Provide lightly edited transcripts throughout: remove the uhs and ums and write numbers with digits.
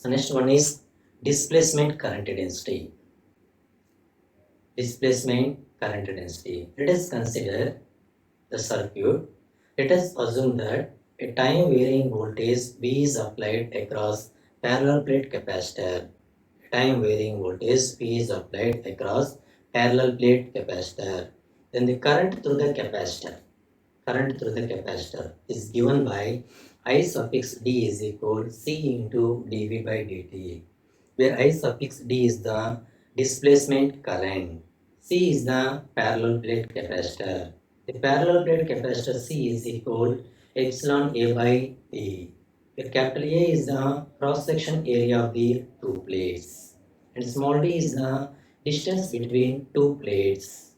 So next one is displacement current density. Displacement current density. Let us consider the circuit. Let us assume that a time varying voltage V is applied across parallel plate capacitor. Time varying voltage V is applied across parallel plate capacitor. Then the current through the capacitor is given by I suffix D is equal C into dV by dt, where I suffix D is the displacement current, C is the parallel plate capacitor. The parallel plate capacitor C is equal epsilon A by D. The capital A is the cross-section area of the two plates, and small d is the distance between two plates.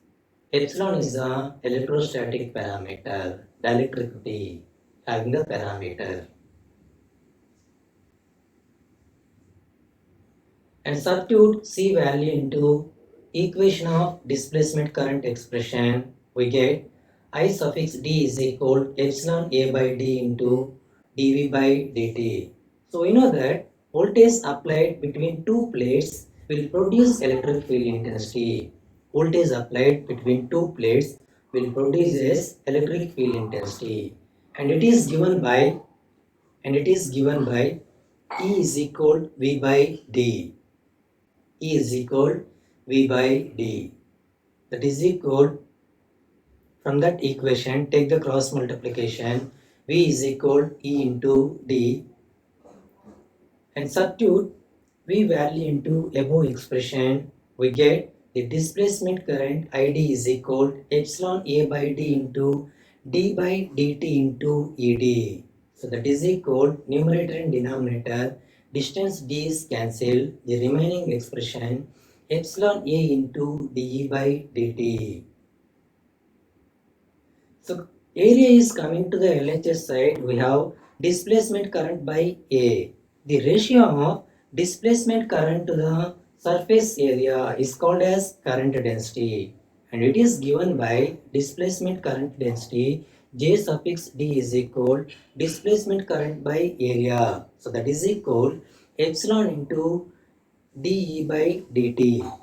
Epsilon is the electrostatic parameter, dielectricity having the parameter. And substitute C value into equation of displacement current expression, we get I suffix D is equal epsilon A by D into dV by dt. So we know that voltage applied between two plates will produce electric field intensity. Voltage applied between two plates will produce electric field intensity, and it is given by E is equal V by D. E is equal V by D. That is equal, from that equation, take the cross multiplication, V is equal E into D, and substitute V value into above expression, we get the displacement current ID is equal epsilon A by D into D by dt into ED. So that is equal, numerator and denominator, distance D is cancelled, the remaining expression epsilon A into dE by dt. So area is coming to the LHS side, we have displacement current by A. The ratio of displacement current to the surface area is called as current density, and it is given by displacement current density J suffix D is equal displacement current by area. So that is equal epsilon into dE by dt.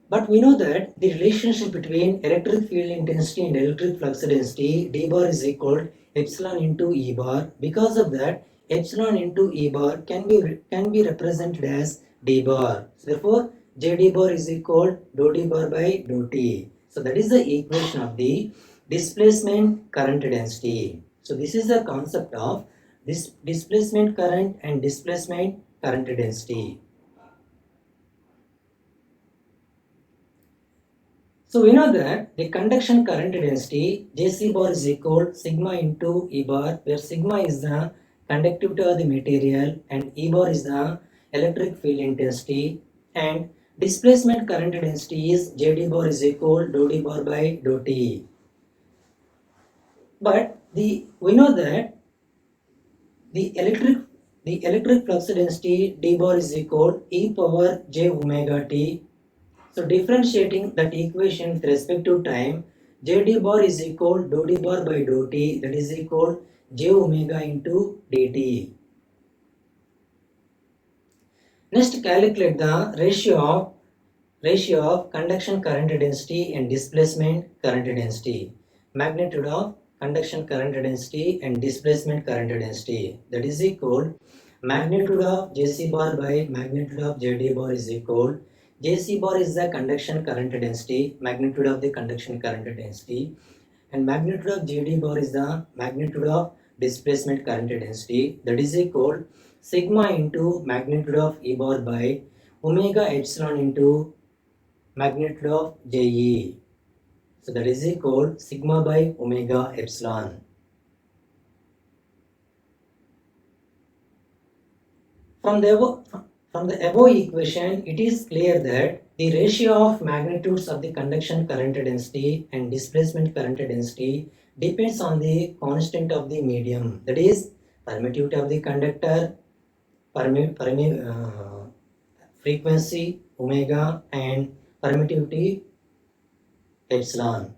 But we know that the relationship between electric field intensity and electric flux density, d bar is equal epsilon into E bar. Because of that, epsilon into E bar can be represented as d bar. So therefore, J d bar is equal dou d bar by dou t. So that is the equation of the displacement current density. So this is the concept of this displacement current and displacement current density. So we know that the conduction current density Jc bar is equal sigma into E bar, where sigma is the conductivity of the material and E bar is the electric field intensity, and displacement current density is Jd bar is equal dou d bar by dou t. But we know that the electric flux density d bar is equal E power j omega t. So differentiating that equation with respect to time, Jd bar is equal dou d bar by dou t, that is equal j omega into dt. Next, calculate the ratio of conduction current density and displacement current density. Magnitude of conduction current density and displacement current density, that is equal magnitude of Jc bar by magnitude of Jd bar is equal Jc bar is the conduction current density, magnitude of the conduction current density, and magnitude of Jd bar is the magnitude of displacement current density, that is equal sigma into magnitude of E bar by omega epsilon into magnitude of Je. So that is equal sigma by omega epsilon. From the above equation, it is clear that the ratio of magnitudes of the conduction current density and displacement current density depends on the constant of the medium, that is permittivity of the conductor, frequency omega, and permittivity epsilon.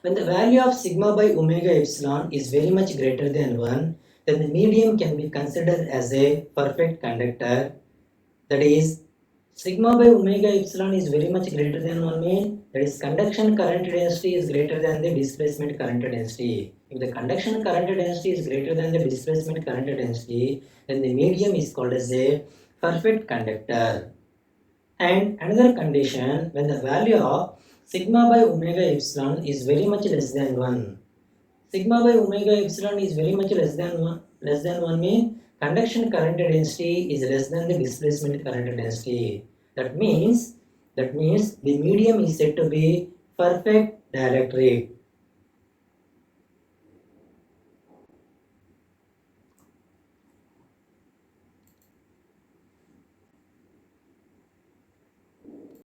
When the value of sigma by omega epsilon is very much greater than 1, then the medium can be considered as a perfect conductor. That is, sigma by omega epsilon is very much greater than 1 means that is conduction current density is greater than the displacement current density. If the conduction current density is greater than the displacement current density, then the medium is called as a perfect conductor. And another condition, when the value of sigma by omega epsilon is very much less than 1. Sigma by omega epsilon is very much less than 1 means conduction current density is less than the displacement current density. That means the medium is said to be perfect dielectric.